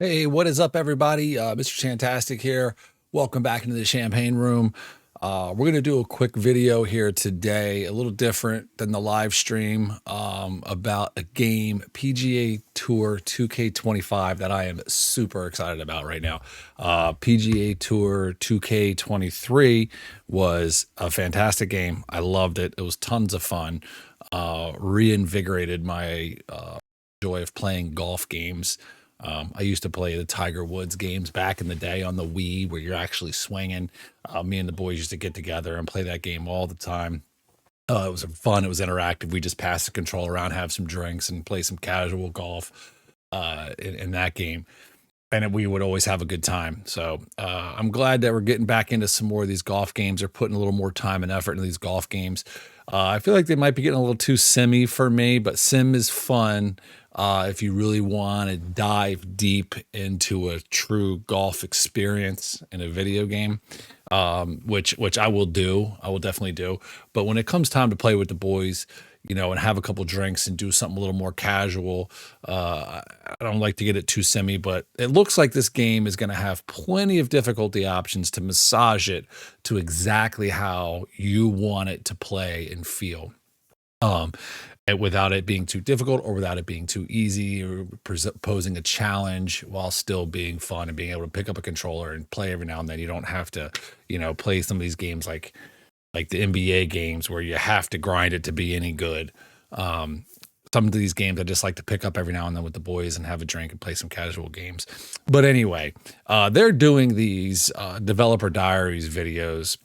Hey, what is up, everybody? Mr. Fantastic here. Welcome back into the Champagne Room. We're going to do a quick video here today, a little different than the live stream, about a game, PGA Tour 2K25, that I am super excited about right now. PGA Tour 2K23 was a fantastic game. I loved it. It was tons of fun. Reinvigorated my joy of playing golf games. I used to play the Tiger Woods games back in the day on the Wii, where you're actually swinging. Me and the boys used to get together and play that game all the time. It was fun. It was interactive. We just pass the control around, have some drinks, and play some casual golf in that game. And we would always have a good time. So I'm glad that we're getting back into some more of these golf games. They're putting a little more time and effort into these golf games. I feel like they might be getting a little too simmy for me, but sim is fun. If you really want to dive deep into a true golf experience in a video game, which I will definitely do. But when it comes time to play with the boys, and have a couple drinks and do something a little more casual, I don't like to get it too semi, but it looks like this game is going to have plenty of difficulty options to massage it to exactly how you want it to play and feel. Without it being too difficult or without it being too easy, or posing a challenge while still being fun and being able to pick up a controller and play every now and then. You don't have to, play some of these games like the NBA games where you have to grind it to be any good. Some of these games I just like to pick up every now and then with the boys and have a drink and play some casual games. But anyway, they're doing these Developer Diaries videos.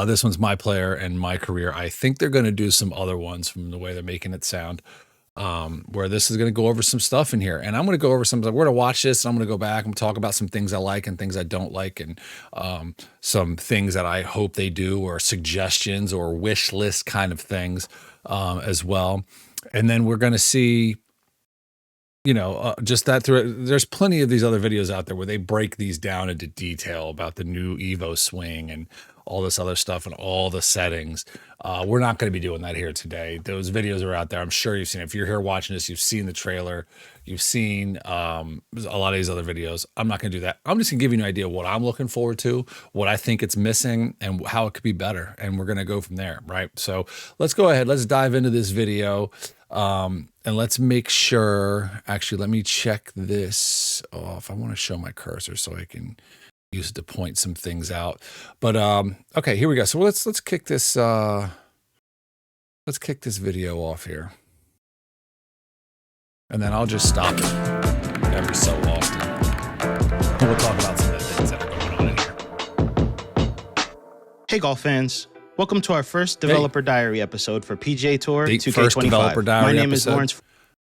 This one's MyPlayer and MyCareer. I think they're going to do some other ones from the way they're making it sound, where this is going to go over some stuff in here. And I'm going to go over we're going to watch this. And I'm going to go back and talk about some things I like and things I don't like, and some things that I hope they do, or suggestions or wish list kind of things as well. And then we're going to see, just that through it. There's plenty of these other videos out there where they break these down into detail about the new Evo swing and all this other stuff and all the settings. We're not going to be doing that here today. Those videos are out there. I'm sure you've seen it. If you're here watching this, you've seen the trailer. You've seen a lot of these other videos. I'm not going to do that. I'm just going to give you an idea of what I'm looking forward to, what I think it's missing, and how it could be better. And we're going to go from there, right? So let's go ahead. Let's dive into this video. And let's make sure, actually, let me check this off. I want to show my cursor so I can use it to point some things out. But okay, here we go. So let's kick this video off here, and then I'll just stop it every so often. And we'll talk about some of the things that are going on in here. Hey, golf fans. Welcome to our first Developer Diary episode for PGA Tour 2K25. First Developer Diary My name episode. is Lawrence.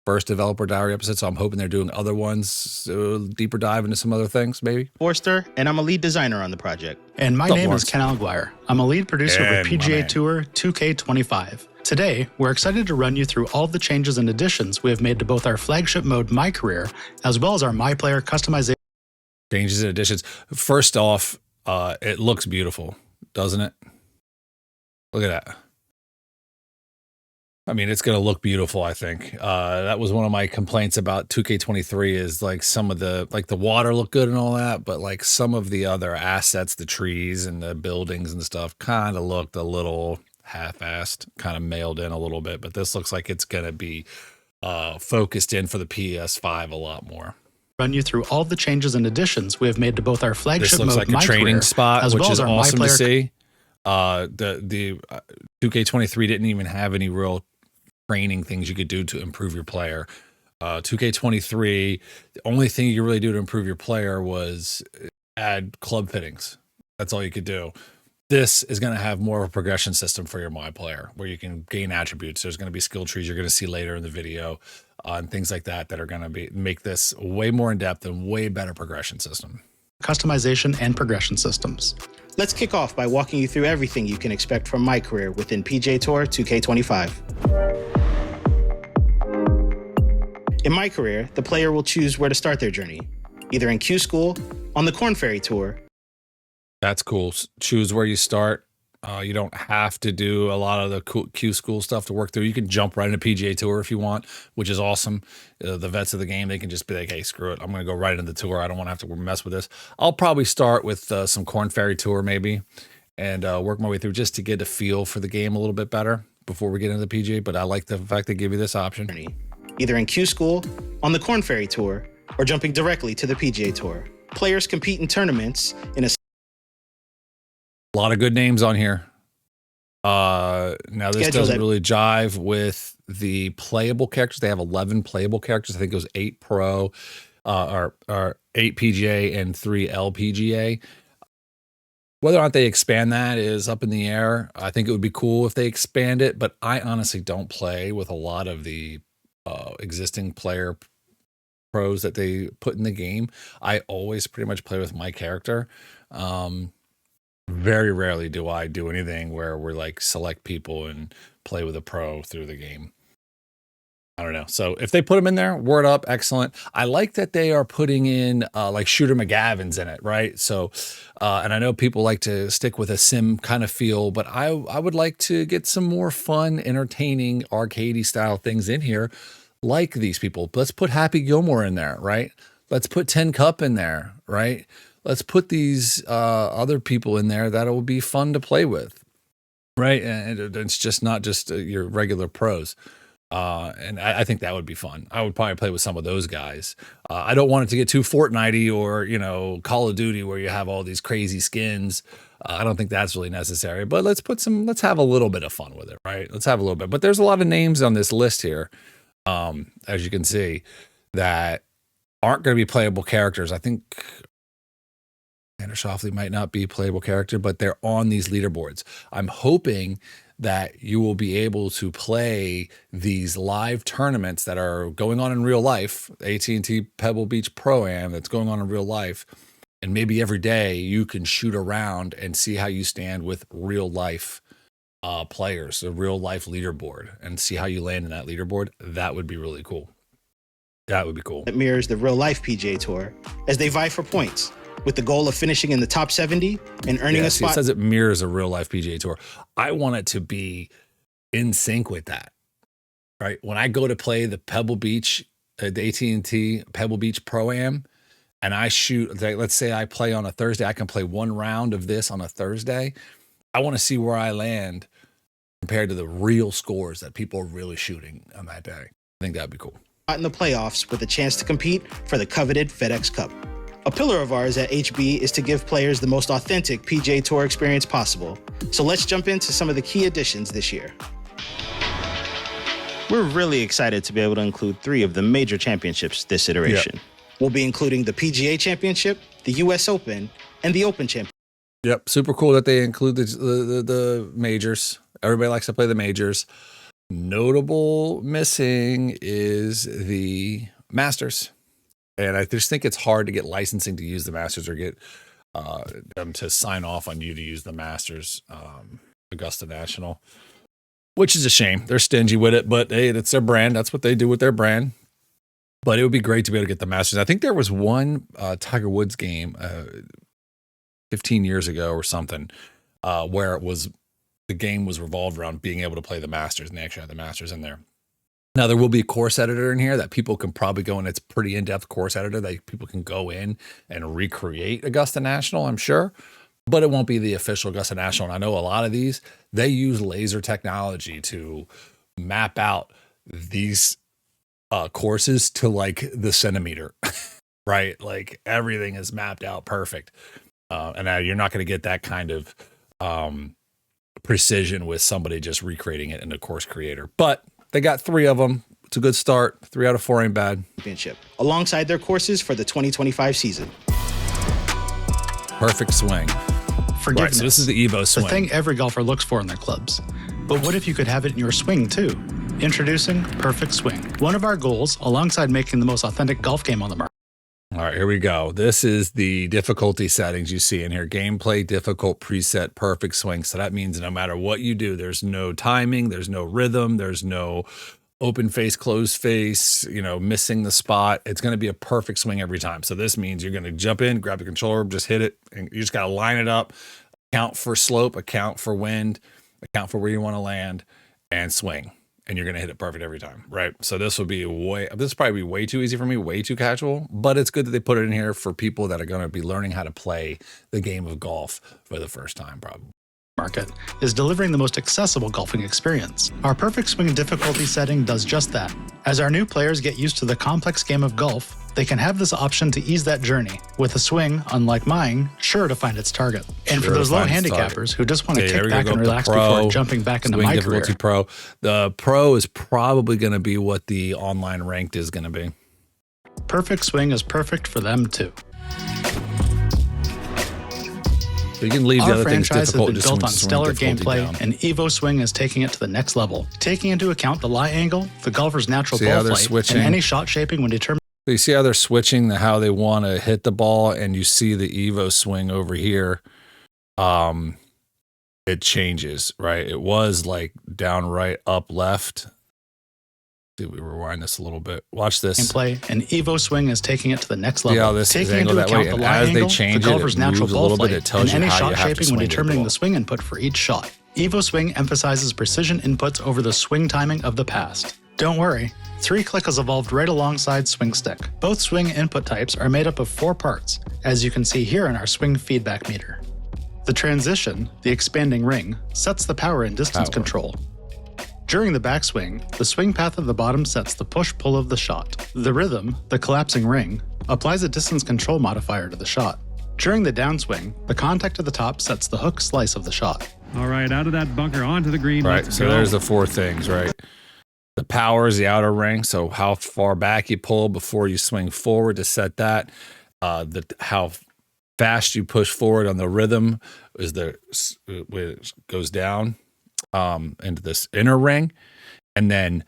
First Developer Diary episode, so I'm hoping they're doing other ones, deeper dive into some other things, maybe. Forster, and I'm a lead designer on the project. And my name is Ken Alguire. I'm a lead producer with PGA Tour 2K25. Today, we're excited to run you through all the changes and additions we have made to both our flagship mode MyCareer, as well as our MyPlayer customization. Changes and additions. First off, it looks beautiful, doesn't it? Look at that. I mean, it's going to look beautiful, I think. That was one of my complaints about 2K23, is like some of the water looked good and all that, but like some of the other assets, the trees and the buildings and stuff, kind of looked a little half-assed, kind of mailed in a little bit. But this looks like it's going to be focused in for the PS5 a lot more. Run you through all the changes and additions we have made to both our flagship mode This looks like a training spot, which is awesome to see. The 2K23 didn't even have any real training things you could do to improve your player. 2K23, the only thing you could really do to improve your player was add club fittings. That's all you could do. This is going to have more of a progression system for your MyPlayer, where you can gain attributes. There's going to be skill trees you're going to see later in the video, and things like that are going to make this way more in depth and way better progression system. Customization and progression systems. Let's kick off by walking you through everything you can expect from MyCareer within PGA Tour 2K25. In MyCareer, the player will choose where to start their journey, either in Q School, on the Corn Ferry Tour. That's cool. Choose where you start. You don't have to do a lot of the Q school stuff to work through. You can jump right into PGA Tour if you want, which is awesome. The vets of the game, they can just be like, hey, screw it. I'm going to go right into the tour. I don't want to have to mess with this. I'll probably start with some Corn Ferry Tour maybe and work my way through just to get a feel for the game a little bit better before we get into the PGA. But I like the fact they give you this option. Either in Q School, on the Corn Ferry Tour, or jumping directly to the PGA Tour. Players compete in tournaments in a lot of good names on here. Now this doesn't really jive with the playable characters. They have 11 playable characters. I think it was 8 pro, or 8 PGA and 3 LPGA. Whether or not they expand that is up in the air. I think it would be cool if they expand it, but I honestly don't play with a lot of the existing player pros that they put in the game. I always pretty much play with my character. Very rarely do I do anything where we're like select people and play with a pro through the game. I don't know. So if they put them in there, word up, excellent. I like that they are putting in like Shooter McGavin's in it, right? So, and I know people like to stick with a sim kind of feel, but I would like to get some more fun, entertaining, arcadey style things in here, like these people. Let's put Happy Gilmore in there, right? Let's put 10 Cup in there, right? Let's put these other people in there that will be fun to play with, right? And it's just not just your regular pros. And I think that would be fun. I would probably play with some of those guys. I don't want it to get too Fortnite-y or, you know, Call of Duty where you have all these crazy skins. I don't think that's really necessary, but let's have a little bit of fun with it, right? Let's have a little bit. But there's a lot of names on this list here, as you can see, that aren't going to be playable characters. I think Xander Schauffele might not be a playable character, but they're on these leaderboards. I'm hoping that you will be able to play these live tournaments that are going on in real life, AT&T Pebble Beach Pro-Am that's going on in real life, and maybe every day you can shoot around and see how you stand with real life players, a real life leaderboard, and see how you land in that leaderboard. That would be really cool. That would be cool. It mirrors the real life PGA Tour as they vie for points, with the goal of finishing in the top 70 and earning a spot. It says it mirrors a real life PGA Tour. I want it to be in sync with that, right? When I go to play the Pebble Beach, the AT&T Pebble Beach Pro-Am, and I shoot, let's say I play on a Thursday, I can play one round of this on a Thursday. I want to see where I land compared to the real scores that people are really shooting on that day. I think that'd be cool. In the playoffs with a chance to compete for the coveted FedEx Cup. A pillar of ours at HB is to give players the most authentic PGA Tour experience possible. So let's jump into some of the key additions this year. We're really excited to be able to include 3 of the major championships this iteration. Yep. We'll be including the PGA Championship, the US Open, and the Open Championship. Yep, super cool that they include the majors. Everybody likes to play the majors. Notable missing is the Masters. And I just think it's hard to get licensing to use the Masters or get them to sign off on you to use the Masters, Augusta National, which is a shame. They're stingy with it, but hey, that's their brand. That's what they do with their brand. But it would be great to be able to get the Masters. I think there was one Tiger Woods game 15 years ago or something where the game was revolved around being able to play the Masters, and they actually had the Masters in there. Now, there will be a course editor in here that people can probably go in. It's pretty in-depth course editor that people can go in and recreate Augusta National, I'm sure. But it won't be the official Augusta National. And I know a lot of these, they use laser technology to map out these courses to like the centimeter, right? Like everything is mapped out perfect. And now you're not going to get that kind of precision with somebody just recreating it in a course creator. But they got 3 of them. It's a good start. 3 out of 4 ain't bad. Championship, alongside their courses for the 2025 season. Perfect swing. Forgiveness. Right, so this is the Evo swing. The thing every golfer looks for in their clubs. But what if you could have it in your swing too? Introducing Perfect Swing. One of our goals, alongside making the most authentic golf game on the market. All right, here we go. This is the difficulty settings you see in here. Gameplay, difficult, preset, perfect swing. So that means no matter what you do, there's no timing, there's no rhythm, there's no open face, closed face, missing the spot. It's going to be a perfect swing every time. So this means you're going to jump in, grab the controller, just hit it, and you just got to line it up. account for slope, account for wind, account for where you want to land, and swing. And you're going to hit it perfect every time, right? So this would be probably be way too easy for me, way too casual, but it's good that they put it in here for people that are going to be learning how to play the game of golf for the first time, probably. Market is delivering the most accessible golfing experience. Our Perfect Swing difficulty setting does just that. As our new players get used to the complex game of golf, they can have this option to ease that journey, with a swing, unlike mine, sure to find its target. And for those low handicappers who just want to kick back and relax before jumping back into MyCareer. Pro. The Pro is probably going to be what the online ranked is going to be. Perfect Swing is perfect for them too. So you can leave the Our other things franchise has difficult. been built on stellar gameplay, and Evo Swing is taking it to the next level, taking into account the lie angle, the golfer's natural ball flight, and any shot shaping when determining. So you see how they're switching how they want to hit the ball, and you see the Evo Swing over here. It changes, right? It was like down, right, up, left. See, we rewind this a little bit. Watch this. Gameplay, and Evo Swing is taking it to the next level. See how this taking is into that account way. the And lie as angle, they change the golfer's it natural moves a ball little bit. flight, It tells and you any how shot you have to shaping when swing determining the the swing input for each shot. Evo Swing emphasizes precision inputs over the swing timing of the past. Don't worry, 3-click has evolved right alongside Swing Stick. Both swing input types are made up of 4 parts, as you can see here in our swing feedback meter. The transition, the expanding ring, sets the power and distance control. During the backswing, the swing path at the bottom sets the push-pull of the shot. The rhythm, the collapsing ring, applies a distance control modifier to the shot. During the downswing, the contact at the top sets the hook slice of the shot. All right, out of that bunker, onto the green. Right, Let's so go. there's the 4 things, right? The power is the outer ring, so how far back you pull before you swing forward to set that. How fast you push forward on the rhythm is it goes down into this inner ring, and then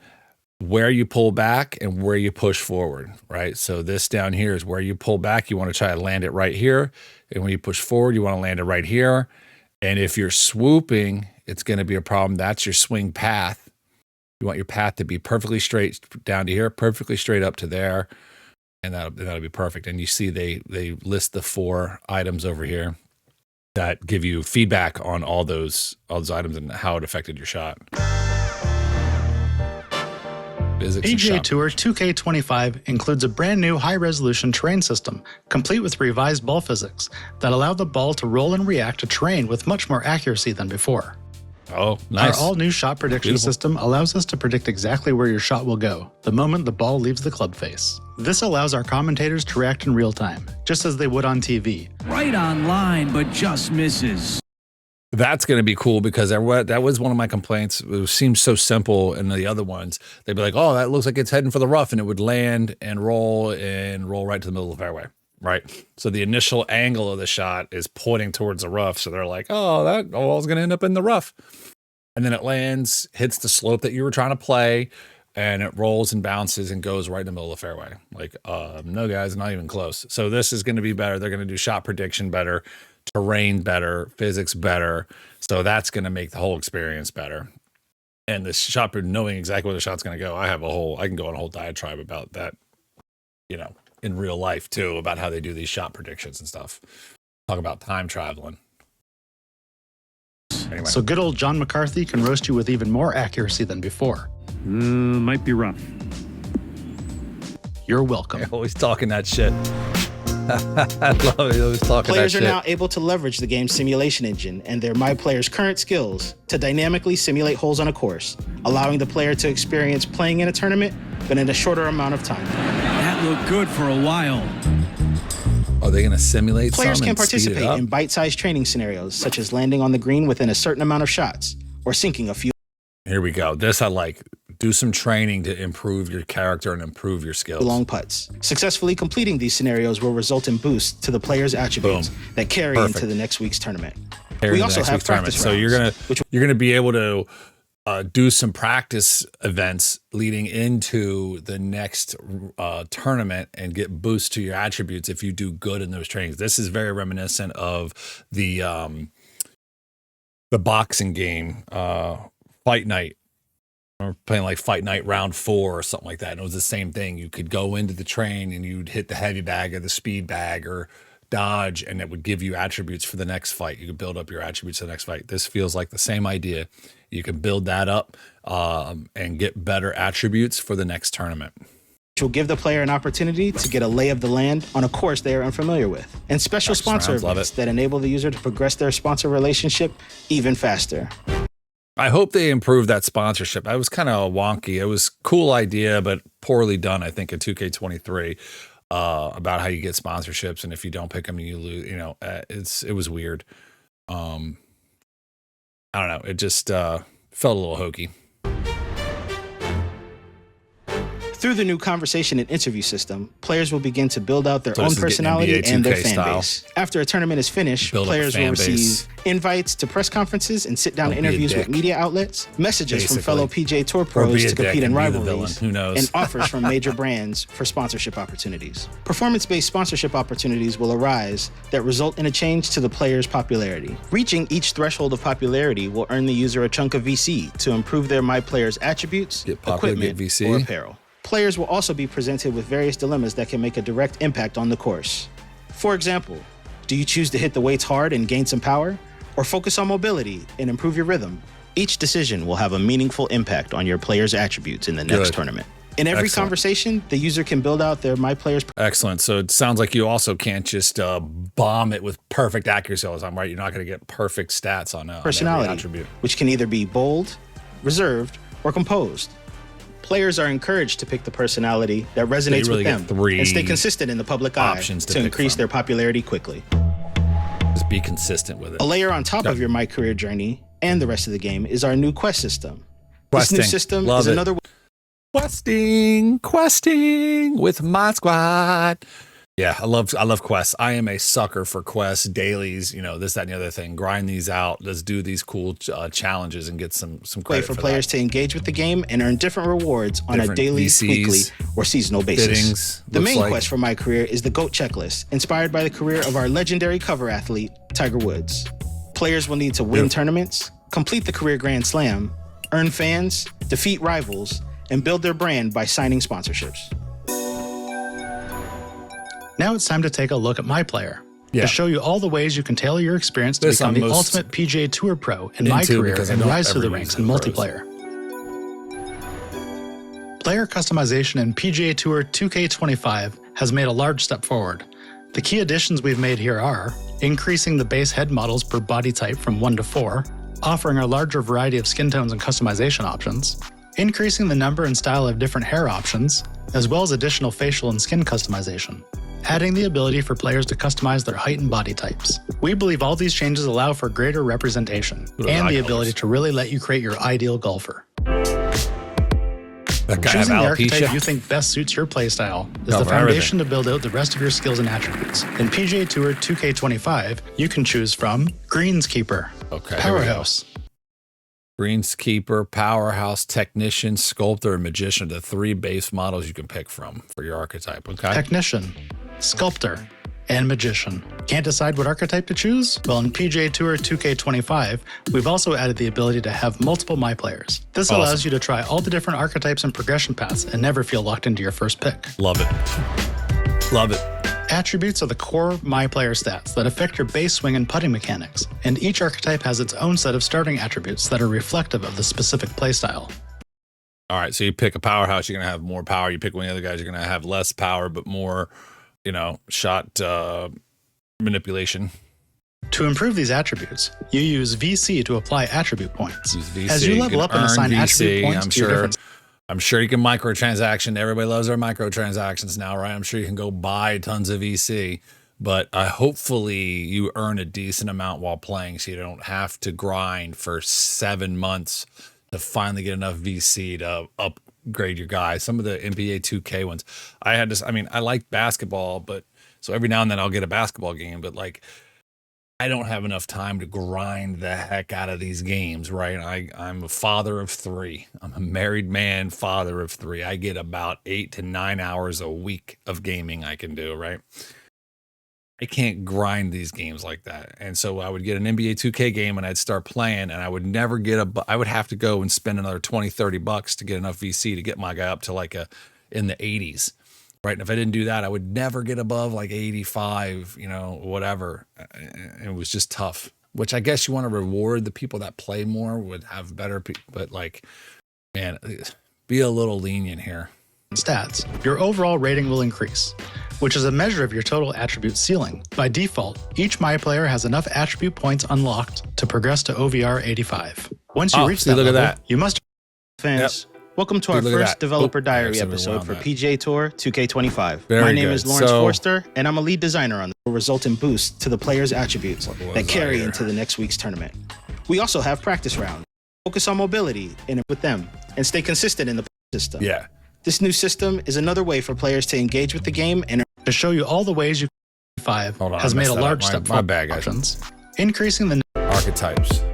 where you pull back and where you push forward, right? So this down here is where you pull back. You want to try to land it right here, and when you push forward, you want to land it right here. And if you're swooping, it's going to be a problem. That's your swing path. You want your path to be perfectly straight down to here, perfectly straight up to there, and that'll be perfect. And you see they list the 4 items over here that give you feedback on all those items and how it affected your shot. PGA Tour 2K25 includes a brand new high-resolution terrain system, complete with revised ball physics, that allow the ball to roll and react to terrain with much more accuracy than before. Oh, nice. Our all-new shot prediction system allows us to predict exactly where your shot will go, the moment the ball leaves the club face. This allows our commentators to react in real time, just as they would on TV. Right on line, but just misses. That's going to be cool because that was one of my complaints. It seems so simple, and the other ones, they'd be like, oh, that looks like it's heading for the rough, and it would land and roll right to the middle of the fairway, right? So the initial angle of the shot is pointing towards the rough, so they're like, oh, that ball's going to end up in the rough. And then it lands, hits the slope that you were trying to play, and it rolls and bounces and goes right in the middle of the fairway. Like, no, guys, not even close. So this is going to be better. They're going to do shot prediction better, terrain better, physics better. So that's going to make the whole experience better. And the shot, knowing exactly where the shot's going to go, I can go on a whole diatribe about that, in real life too, about how they do these shot predictions and stuff. Talk about time traveling. Anyway. So good old John McCarthy can roast you with even more accuracy than before. Might be rough. You're welcome. Always talking that shit. I love it. Always talking Players that are shit. now able to leverage the game's simulation engine and their MyPlayer's current skills to dynamically simulate holes on a course, allowing the player to experience playing in a tournament, but in a shorter amount of time. That looked good for a while. Are they going to simulate Players some can and speed it participate up? in bite-sized training scenarios, such as landing on the green within a certain amount of shots, or sinking a few Here we go. This I like. Do some training to improve your character and improve your skills. long putts. Successfully completing these scenarios will result in boosts to the player's attributes that carry into the next week's tournament. We also have practice rounds. So you're gonna be able to do some practice events leading into the next tournament and get boosts to your attributes if you do good in those trainings. This is very reminiscent of the boxing game, Fight Night. Or playing like Fight Night round 4 or something like that. And it was the same thing. You could go into the train and you'd hit the heavy bag or the speed bag or dodge, and it would give you attributes for the next fight. You could build up your attributes for the next fight. This feels like the same idea. You can build that up and get better attributes for the next tournament. Which will give the player an opportunity to get a lay of the land on a course they are unfamiliar with, and special sponsor events that enable the user to progress their sponsor relationship even faster. I hope they improve that sponsorship. I was kind of wonky. It was a cool idea, but poorly done, I think, in 2K23 about how you get sponsorships, and if you don't pick them, you lose. You know, it was weird. I don't know. It just felt a little hokey. Through the new conversation and interview system, players will begin to build out their own personality and their fan base. After a tournament is finished, players will receive invites to press conferences and sit-down interviews with media outlets, messages from fellow PGA Tour pros to compete in rivalries, and offers from major brands for sponsorship opportunities. Performance-based sponsorship opportunities will arise that result in a change to the player's popularity. Reaching each threshold of popularity will earn the user a chunk of VC to improve their MyPlayer's attributes, equipment, or apparel. Players will also be presented with various dilemmas that can make a direct impact on the course. For example, do you choose to hit the weights hard and gain some power, or focus on mobility and improve your rhythm? Each decision will have a meaningful impact on your player's attributes in the next tournament. In every conversation, the user can build out their MyPlayer's. Excellent. So it sounds like you also can't just bomb it with perfect accuracy all the time, right? You're not going to get perfect stats on personality, on every attribute, which can either be bold, reserved, or composed. Players are encouraged to pick the personality that resonates with them and stay consistent in the public eye to increase their popularity quickly. Just be consistent with it. A layer on top of your MyCareer journey and the rest of the game is our new quest system. This new system is another way. Questing with my squad. Yeah, I love quests. I am a sucker for quests, dailies, you know, this, that, and the other thing. Grind these out. Let's do these cool challenges and get some credit for players to engage with the game and earn different rewards on a daily, VCs, weekly, or seasonal basis. Biddings, the main quest for MyCareer is the GOAT checklist, inspired by the career of our legendary cover athlete, Tiger Woods. Players will need to win tournaments, complete the career Grand Slam, earn fans, defeat rivals, and build their brand by signing sponsorships. Now it's time to take a look at MyPlayer to show you all the ways you can tailor your experience to become the ultimate PGA Tour pro in MyCareer and rise through the ranks in multiplayer. Player customization in PGA Tour 2K25 has made a large step forward. The key additions we've made here are increasing the base head models per body type from 1 to 4, offering a larger variety of skin tones and customization options, increasing the number and style of different hair options, as well as additional facial and skin customization, adding the ability for players to customize their height and body types. We believe all these changes allow for greater representation and the ability to really let you create your ideal golfer. Choosing the archetype you think best suits your playstyle is the foundation to build out the rest of your skills and attributes. In PGA Tour 2K25, you can choose from Greenskeeper, Powerhouse, Greenskeeper, Powerhouse, Technician, Sculptor, and Magician, the 3 base models you can pick from for your archetype, Technician, Sculptor, and Magician. Can't decide what archetype to choose? Well, in PGA Tour 2K25, we've also added the ability to have multiple MyPlayers. This allows you to try all the different archetypes and progression paths and never feel locked into your first pick. Love it. Love it. Attributes are the core MyPlayer stats that affect your base swing and putting mechanics, and each archetype has its own set of starting attributes that are reflective of the specific playstyle. All right, so you pick a Powerhouse, you're going to have more power. You pick one of the other guys, you're going to have less power, but more, shot manipulation. To improve these attributes, you use VC to apply attribute points. As you level up and assign attribute points to your different... I'm sure you can microtransaction. Everybody loves their microtransactions now, right? I'm sure you can go buy tons of VC, but hopefully you earn a decent amount while playing so you don't have to grind for 7 months to finally get enough VC to upgrade your guy. Some of the NBA 2K ones, I like basketball, but so every now and then I'll get a basketball game, but I don't have enough time to grind the heck out of these games, right? I'm a father of 3. I'm a married man, father of 3. I get about 8 to 9 hours a week of gaming I can do, right? I can't grind these games like that. And so I would get an NBA 2K game and I'd start playing and I would never get I would have to go and spend another $20, $30 to get enough VC to get my guy up to in the 80s. right? And if I didn't do that, I would never get above like 85, whatever. It was just tough, which I guess you want to reward the people that play more, would have better, but like, man, be a little lenient here. Stats, your overall rating will increase, which is a measure of your total attribute ceiling. By default, each MyPlayer has enough attribute points unlocked to progress to OVR 85. Once you reach that level, you must... Fans, welcome to our first Developer Diary episode for PGA Tour 2K25. My name is Lawrence Forster, and I'm a lead designer on the resultant boost to the player's attributes that carry into the next week's tournament. We also have practice rounds. Focus on mobility and with them, and stay consistent in the system. Yeah. This new system is another way for players to engage with the game and to show you all the ways you can has made a large step forward options, increasing the archetypes.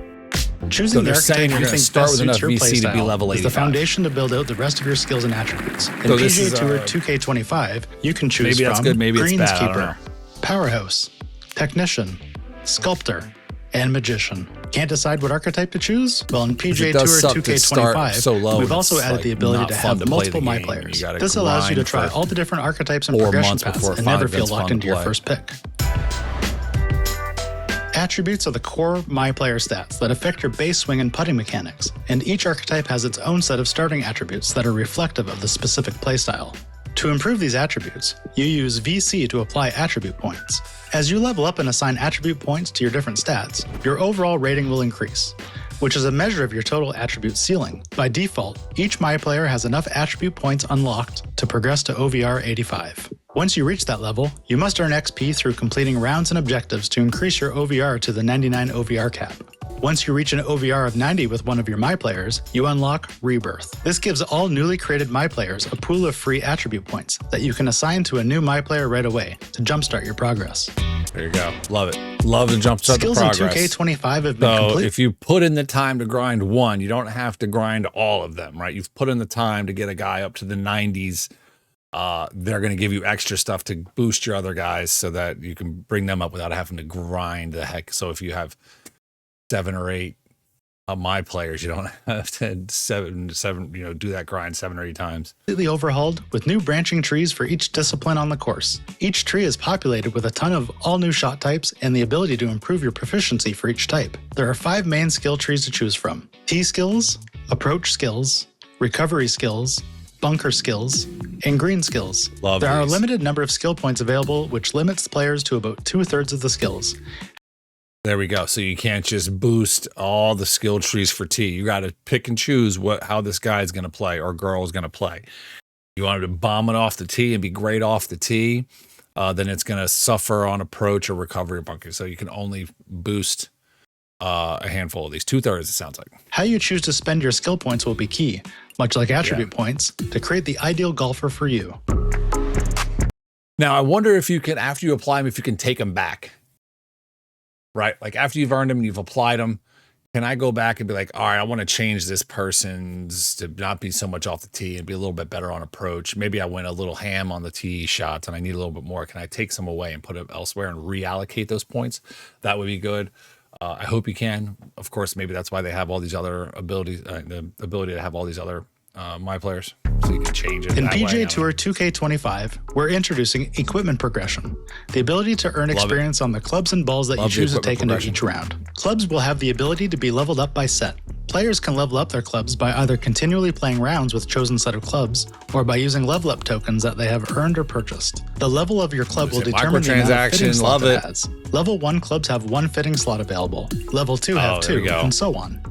Choosing the archetype you think start with enough your VC to be level 85 is the foundation to build out the rest of your skills and attributes. In PGA Tour 2K25, you can choose from Greenskeeper, Powerhouse, Technician, Sculptor, and Magician. Can't decide what archetype to choose? Well, in PGA Tour 2K25, we've also added the ability to have multiple MyPlayers. This allows you to try all the different archetypes and progression paths and never feel locked into your first pick. Attributes are the core MyPlayer stats that affect your base swing and putting mechanics, and each archetype has its own set of starting attributes that are reflective of the specific playstyle. To improve these attributes, you use VC to apply attribute points. As you level up and assign attribute points to your different stats, your overall rating will increase, which is a measure of your total attribute ceiling. By default, each MyPlayer has enough attribute points unlocked to progress to OVR 85. Once you reach that level, you must earn XP through completing rounds and objectives to increase your OVR to the 99 OVR cap. Once you reach an OVR of 90 with one of your MyPlayers, you unlock Rebirth. This gives all newly created MyPlayers a pool of free attribute points that you can assign to a new MyPlayer right away to jumpstart your progress. There you go. Love it. Love to jumpstart the progress. Skills in 2K25 have been complete. If you put in the time to grind one, you don't have to grind all of them, right? You've put in the time to get a guy up to the 90s. They're going to give you extra stuff to boost your other guys so that you can bring them up without having to grind the heck. So if you have 7 or 8 MyPlayers, you don't have to do that grind 7 or 8 times. Completely overhauled with new branching trees for each discipline on the course. Each tree is populated with a ton of all new shot types and the ability to improve your proficiency for each type. There are 5 main skill trees to choose from: tee skills, approach skills, recovery skills, bunker skills, and green skills. There are a limited number of skill points available, which limits players to about 2/3 of the skills. There we go. So you can't just boost all the skill trees for tee. You got to pick and choose how this guy is going to play or girl is going to play. You want to bomb it off the tee and be great off the tee, then it's going to suffer on approach or recovery or bunker. So you can only boost a handful of these. 2/3, it sounds like. How you choose to spend your skill points will be key, much like attribute points, to create the ideal golfer for you. Now, I wonder if you can, after you apply them, if you can take them back. Right? Like after you've earned them and you've applied them, can I go back and be like, all right, I want to change this person's to not be so much off the tee and be a little bit better on approach. Maybe I went a little ham on the tee shots and I need a little bit more. Can I take some away and put it elsewhere and reallocate those points? That would be good. I hope you can. Of course, maybe that's why they have all these other abilities, the ability to have all these other MyPlayers, so you can change it. In PGA Tour 2K25, we're introducing equipment progression, the ability to earn experience on the clubs and balls that you choose to take into each round. Clubs will have the ability to be leveled up by set. Players can level up their clubs by either continually playing rounds with chosen set of clubs, or by using level up tokens that they have earned or purchased. The level of your club will determine the amount of fitting slot it has. Level 1 clubs have 1 fitting slot available. Level 2 have 2, and so on.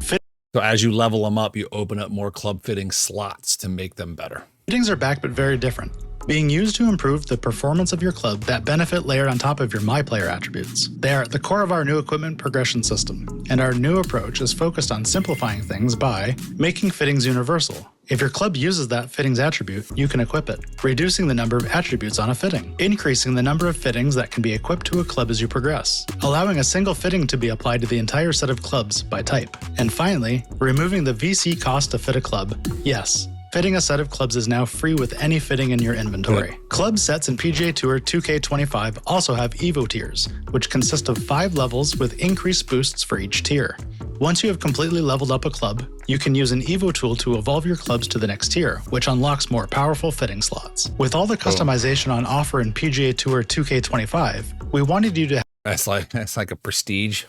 So as you level them up, you open up more club fitting slots to make them better. Fittings are back, but very different, being used to improve the performance of your club that benefit layered on top of your MyPlayer attributes. They are at the core of our new equipment progression system, and our new approach is focused on simplifying things by making fittings universal. If your club uses that fittings attribute, you can equip it, reducing the number of attributes on a fitting, increasing the number of fittings that can be equipped to a club as you progress, allowing a single fitting to be applied to the entire set of clubs by type, and finally, removing the VC cost to fit a club. Yes, fitting a set of clubs is now free with any fitting in your inventory. Club sets in PGA Tour 2K25 also have Evo tiers, which consist of 5 levels with increased boosts for each tier. Once you have completely leveled up a club, you can use an Evo tool to evolve your clubs to the next tier, which unlocks more powerful fitting slots. With all the customization on offer in PGA Tour 2K25, we wanted you to That's like a prestige.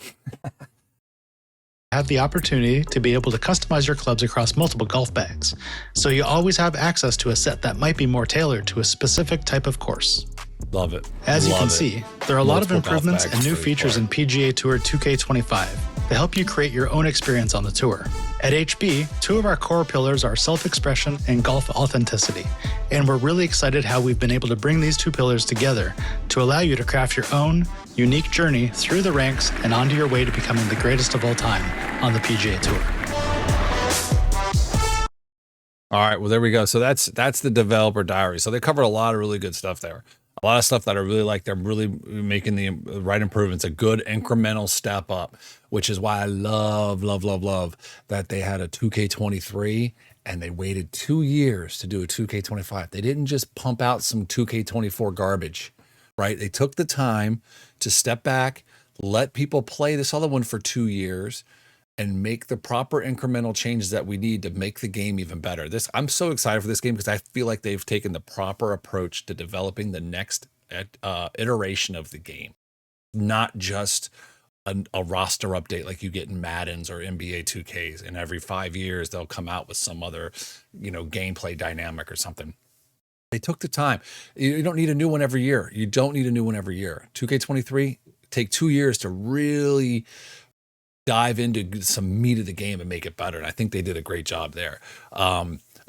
have the opportunity to be able to customize your clubs across multiple golf bags, so you always have access to a set that might be more tailored to a specific type of course. Love it. As you Love can it. see, there are a lot of Multiple golf improvements bags and new to features in PGA Tour 2K25 to help you create your own experience on the tour. At HB, two of our core pillars are self-expression and golf authenticity, and we're really excited how we've been able to bring these two pillars together to allow you to craft your own unique journey through the ranks and onto your way to becoming the greatest of all time on the PGA Tour. All right, well, there we go. So that's the Developer Diaries. So they covered a lot of really good stuff there. A lot of stuff that I really like. They're really making the right improvements, a good incremental step up, which is why I love that they had a 2K23 and they waited 2 years to do a 2K25. They didn't just pump out some 2K24 garbage, right? They took the time to step back, let people play this other one for 2 years, and make the proper incremental changes that we need to make the game even better. I'm so excited for this game because I feel like they've taken the proper approach to developing the next iteration of the game, not just a roster update like you get in Maddens or NBA 2Ks, and every 5 years they'll come out with some other, gameplay dynamic or something. They took the time. You don't need a new one every year. 2K23, take 2 years to really dive into some meat of the game and make it better. And I think they did a great job there.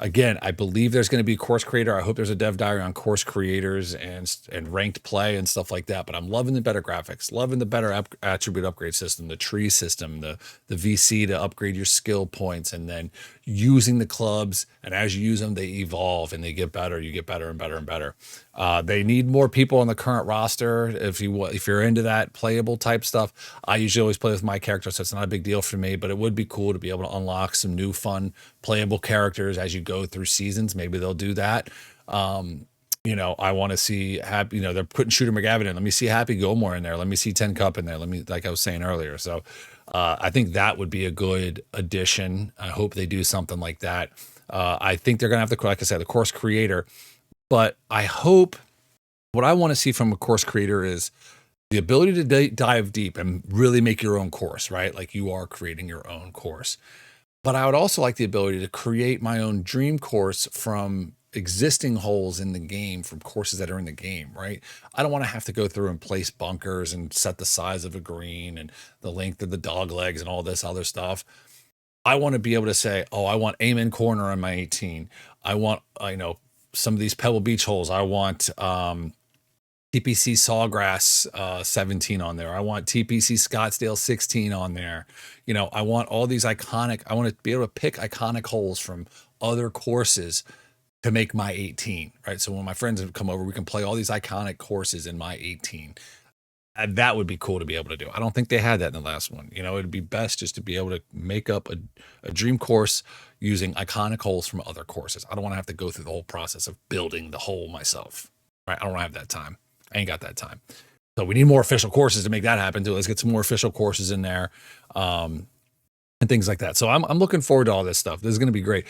Again, I believe there's going to be a course creator. I hope there's a dev diary on course creators and ranked play and stuff like that. But I'm loving the better graphics, loving the better attribute upgrade system, the tree system, the VC to upgrade your skill points, and then using the clubs. And as you use them, they evolve and they get better. You get better and better and better. They need more people on the current roster. If you're into that playable type stuff, I usually always play with my character, so it's not a big deal for me. But it would be cool to be able to unlock some new fun playable characters as you go through seasons. Maybe they'll do that. I want to see Happy. They're putting Shooter McGavin in. Let me see Happy Gilmore in there. Let me see 10 Cup in there. Like I was saying earlier. So I think that would be a good addition. I hope they do something like that. I think they're gonna have like I said, the course creator. But I hope what I want to see from a course creator is the ability to dive deep and really make your own course, right? Like you are creating your own course. But I would also like the ability to create my own dream course from existing holes in the game, from courses that are in the game, right? I don't want to have to go through and place bunkers and set the size of a green and the length of the dog legs and all this other stuff. I want to be able to say, oh, I want Amen Corner on my 18. I want, some of these Pebble Beach holes. I want TPC Sawgrass 17 on there. I want TPC Scottsdale 16 on there. I want all these I want to be able to pick iconic holes from other courses to make my 18, right? So when my friends have come over, we can play all these iconic courses in my 18. And that would be cool to be able to do. I don't think they had that in the last one. It'd be best just to be able to make up a dream course using iconic holes from other courses. I don't want to have to go through the whole process of building the hole myself, right? I don't have that time. I ain't got that time. So we need more official courses to make that happen too. Let's get some more official courses in there, and things like that. So I'm looking forward to all this stuff. This is going to be great.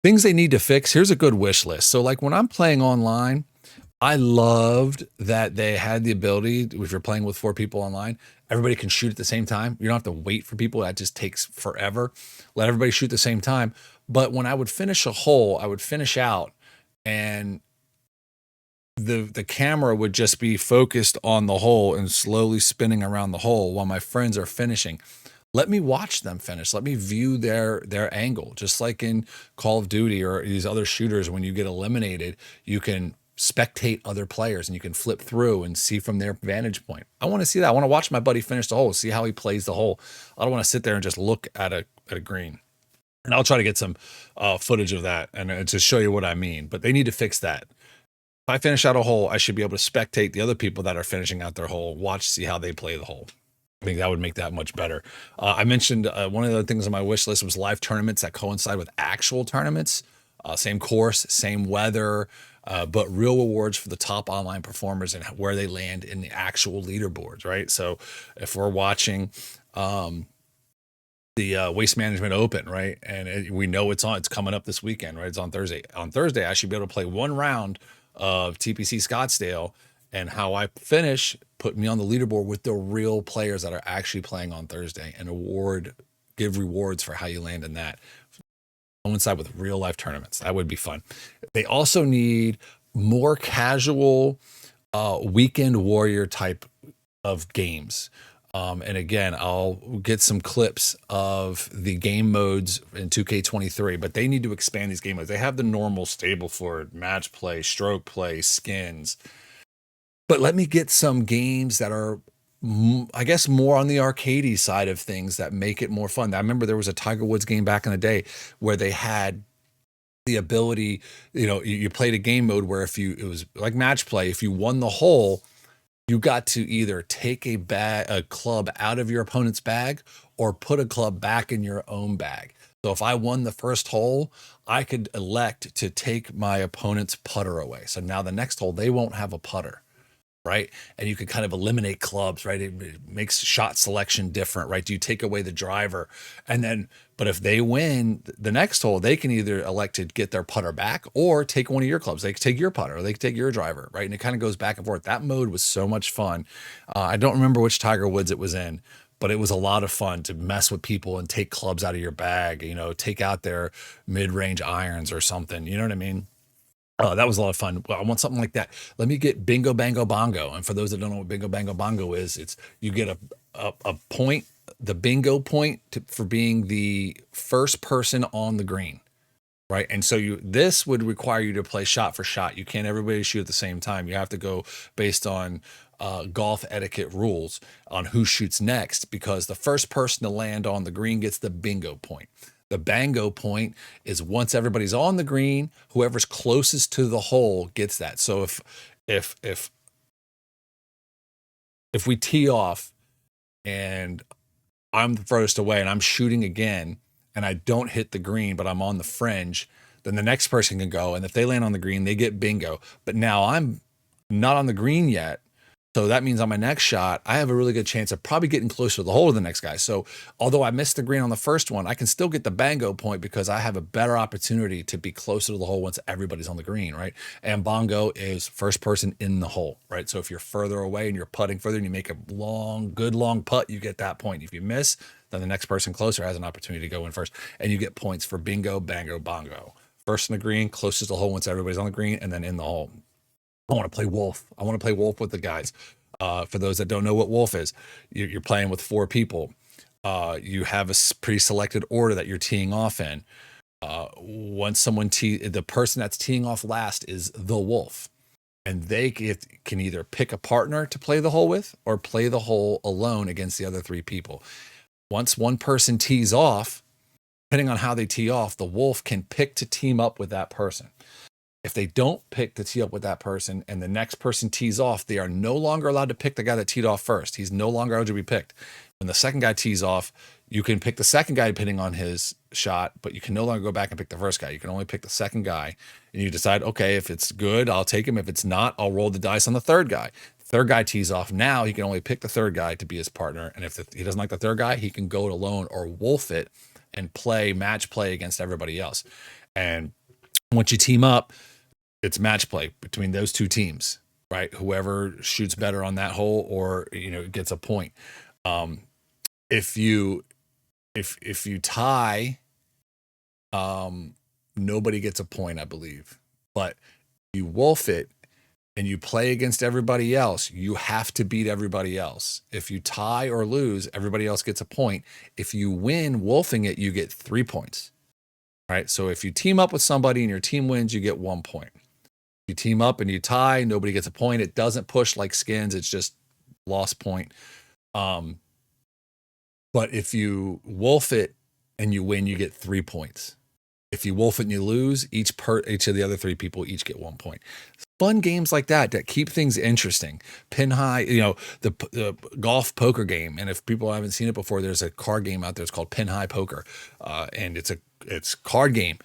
Things they need to fix. Here's a good wish list. So like when I'm playing online, I loved that they had the ability, if you're playing with 4 people online, everybody can shoot at the same time. You don't have to wait for people. That just takes forever. Let everybody shoot at the same time. But when I would finish a hole, I would finish out and the camera would just be focused on the hole and slowly spinning around the hole while my friends are finishing. Let me watch them finish. Let me view their angle. Just like in Call of Duty or these other shooters, when you get eliminated, you can spectate other players and you can flip through and see from their vantage point. I want to see that. I want to watch my buddy finish the hole, see how he plays the hole. I don't want to sit there and just look at a green. And I'll try to get some footage of that and to show you what I mean. But they need to fix that. If I finish out a hole, I should be able to spectate the other people that are finishing out their hole, see how they play the hole. I think that would make that much better. I mentioned one of the things on my wish list was live tournaments that coincide with actual tournaments. Same course, same weather, but real rewards for the top online performers and where they land in the actual leaderboards, right? So if we're watching Waste Management Open, right? And we know it's coming up this weekend, right? It's on Thursday. On Thursday, I should be able to play one round of TPC Scottsdale, and how I finish put me on the leaderboard with the real players that are actually playing on Thursday, and give rewards for how you land in that. Coincide with real life tournaments. That would be fun. They also need more casual weekend warrior type of games. And again, I'll get some clips of the game modes in 2K23, but they need to expand these game modes. They have the normal stable for match play, stroke play, skins, but let me get some games that are, I guess, more on the arcadey side of things that make it more fun. I remember there was a Tiger Woods game back in the day where they had the ability, you played a game mode where it was like match play. If you won the hole, you got to either take a club out of your opponent's bag or put a club back in your own bag. So if I won the first hole, I could elect to take my opponent's putter away. So now the next hole, they won't have a putter, right? And you can kind of eliminate clubs, right? It makes shot selection different, right? Do you take away the driver? But if they win the next hole, they can either elect to get their putter back or take one of your clubs. They can take your putter or they can take your driver, right? And it kind of goes back and forth. That mode was so much fun. I don't remember which Tiger Woods it was in, but it was a lot of fun to mess with people and take clubs out of your bag, take out their mid-range irons or something. You know what I mean? That was a lot of fun. Well, I want something like that. Let me get Bingo Bango Bongo. And for those that don't know what Bingo Bango Bongo is, you get a point, the bingo point for being the first person on the green, right? And so this would require you to play shot for shot. You can't everybody shoot at the same time. You have to go based on golf etiquette rules on who shoots next, because the first person to land on the green gets the bingo point. The bango point is once everybody's on the green, whoever's closest to the hole gets that. So if we tee off and I'm the furthest away and I'm shooting again and I don't hit the green, but I'm on the fringe, then the next person can go. And if they land on the green, they get bingo. But now I'm not on the green yet. So that means on my next shot, I have a really good chance of probably getting closer to the hole to the next guy. So although I missed the green on the first one, I can still get the bango point because I have a better opportunity to be closer to the hole once everybody's on the green, right? And bongo is first person in the hole, right? So if you're further away and you're putting further and you make a good long putt, you get that point. If you miss, then the next person closer has an opportunity to go in first. And you get points for bingo, bango, bongo. First in the green, closest to the hole once everybody's on the green, and then in the hole. I want to play Wolf. I want to play Wolf with the guys. For those that don't know what Wolf is, you're playing with 4 people. You have a pre-selected order that you're teeing off in. Once the person that's teeing off last is the Wolf. And they can either pick a partner to play the hole with or play the hole alone against the other 3 people. Once one person tees off, depending on how they tee off, the Wolf can pick to team up with that person. If they don't pick to tee up with that person and the next person tees off, they are no longer allowed to pick the guy that teed off first. He's no longer eligible to be picked. When the second guy tees off, you can pick the second guy depending on his shot, but you can no longer go back and pick the first guy. You can only pick the second guy, and you decide, okay, if it's good, I'll take him. If it's not, I'll roll the dice on the third guy. Third guy tees off. Now he can only pick the third guy to be his partner. And if he doesn't like the third guy, he can go it alone or wolf it and match play against everybody else. And once you team up, it's match play between those 2 teams, right? Whoever shoots better on that hole or, gets a point. If you tie, nobody gets a point, I believe, but you wolf it and you play against everybody else, you have to beat everybody else. If you tie or lose, everybody else gets a point. If you win wolfing it, you get 3 points, right? So if you team up with somebody and your team wins, you get 1 point. You team up and you tie, nobody gets a point. It doesn't push like skins. It's just lost point. But if you wolf it and you win, you get 3 points. If you wolf it and you lose, each of the other 3 people each get 1 point. Fun games like that keep things interesting. Pin high, the golf poker game. And if people haven't seen it before, there's a card game out there. It's called Pin High Poker. And it's card game.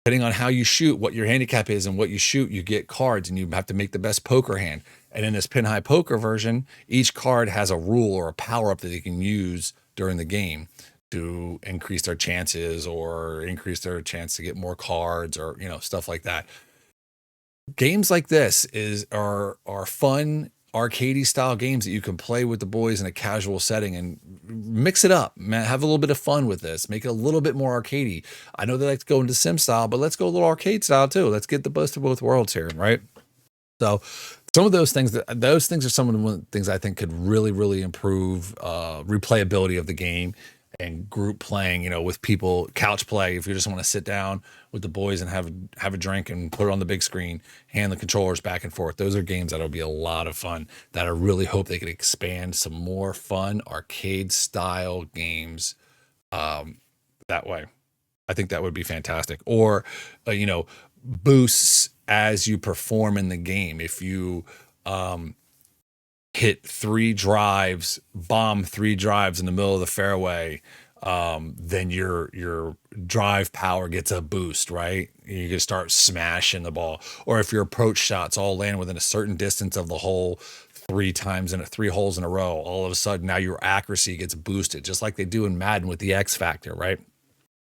Depending on how you shoot, what your handicap is and what you shoot, you get cards and you have to make the best poker hand. And in this Pin High Poker version, each card has a rule or a power up that you can use during the game to increase their chances or increase their chance to get more cards or, stuff like that. Games like this are fun arcadey style games that you can play with the boys in a casual setting and mix it up, man. Have a little bit of fun with this. Make it a little bit more arcadey. I know they like to go into sim style, but let's go a little arcade style too. Let's get the best of both worlds here, right? So some of those things are some of the things I think could really, really improve replayability of the game and group playing, with people, couch play. If you just want to sit down with the boys and have a drink and put it on the big screen, hand the controllers back and forth. Those are games that'll be a lot of fun that I really hope they could expand some more fun arcade style games that way. I think that would be fantastic. Or, boosts as you perform in the game. If you hit 3 drives, bomb 3 drives in the middle of the fairway, then your drive power gets a boost, right? You can start smashing the ball. Or if your approach shots all land within a certain distance of the hole 3 times in 3 holes in a row, all of a sudden now your accuracy gets boosted, just like they do in Madden with the X Factor, right?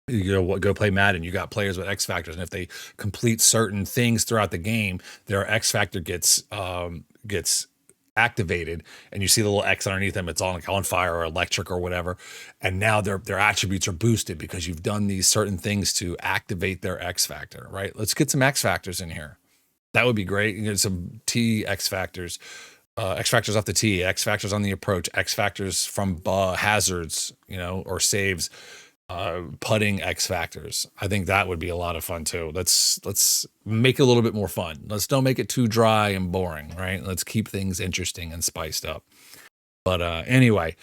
You go play Madden, you got players with X factors, and if they complete certain things throughout the game, their X factor gets activated, and you see the little X underneath them. It's on fire or electric or whatever, and now their attributes are boosted because you've done these certain things to activate their X factor, right? Let's get some X factors in here. That would be great. You get some T X factors. X factors off the tee, X factors on the approach, X factors from hazards, or saves. Putting X factors. I think that would be a lot of fun too. Let's make it a little bit more fun. Let's don't make it too dry and boring, right? Let's keep things interesting and spiced up. But anyway,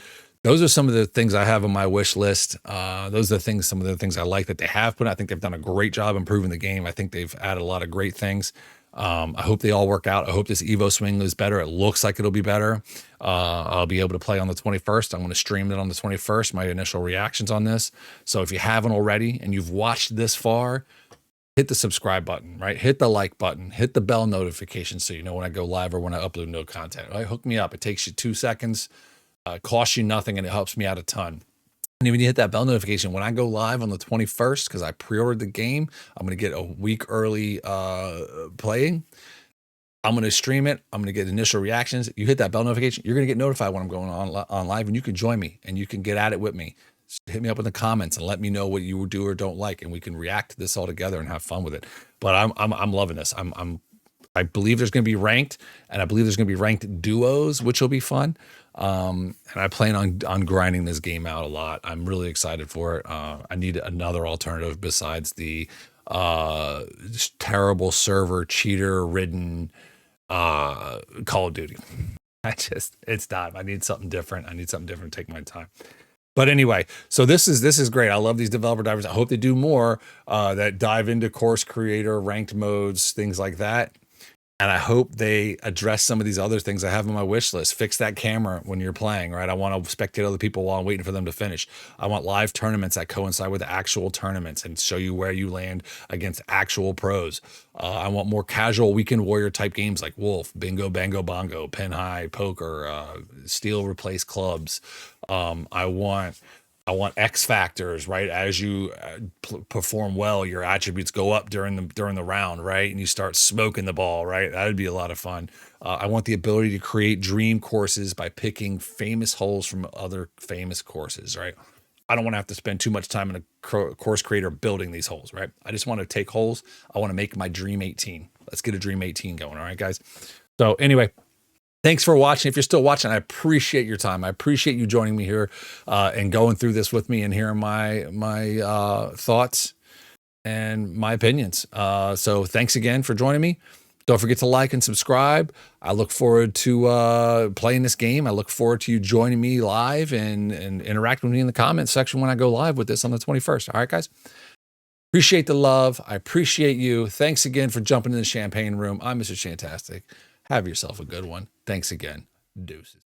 those are some of the things I have on my wish list. Those are some of the things I like that they have put. I think they've done a great job improving the game. I think they've added a lot of great things. I hope they all work out. I hope this Evo swing is better. It looks like it'll be better. I'll be able to play on the 21st. I'm going to stream it on the 21st, my initial reactions on this. So if you haven't already and you've watched this far, hit the subscribe button, right? Hit the like button, hit the bell notification so you know when I go live or when I upload new content. Right? Hook me up. It takes you 2 seconds, costs you nothing, and it helps me out a ton. And even you hit that bell notification when I go live on the 21st, because I pre-ordered the game, I'm going to get a week early playing. I'm going to stream it. I'm going to get initial reactions. You hit that bell notification, you're going to get notified when I'm going on live, and you can join me and you can get at it with me. Just hit me up in the comments and let me know what you do or don't like, and we can react to this all together and have fun with it. But I'm loving this. I believe there's going to be ranked, and I believe there's going to be ranked duos, which will be fun. And I plan on grinding this game out a lot. I'm really excited for it. I need another alternative besides the terrible server cheater ridden Call of Duty. It's time. I need something different. I need something different to take my time. But anyway, so this is great. I love these developer diaries. I hope they do more that dive into course creator, ranked modes, things like that. And I hope they address some of these other things I have on my wish list. Fix that camera when you're playing, right? I want to spectate other people while I'm waiting for them to finish. I want live tournaments that coincide with the actual tournaments and show you where you land against actual pros. I want more casual weekend warrior type games like Wolf, Bingo, Bango, Bongo, Pen High, Poker, Steel Replace Clubs. I want X factors, right? As you perform well, your attributes go up during the round, right? And you start smoking the ball, right? That would be a lot of fun. I want the ability to create dream courses by picking famous holes from other famous courses, right? I don't want to have to spend too much time in a course creator building these holes, right? I just want to take holes. I want to make my dream 18. Let's get a dream 18 going, all right, guys? So anyway, thanks for watching. If you're still watching, I appreciate your time. I appreciate you joining me here and going through this with me and hearing my thoughts and my opinions. So thanks again for joining me. Don't forget to like and subscribe. I look forward to playing this game. I look forward to you joining me live and interacting with me in the comments section when I go live with this on the 21st. All right, guys? Appreciate the love. I appreciate you. Thanks again for jumping in the champagne room. I'm Mr. Shantastic. Have yourself a good one. Thanks again. Deuces.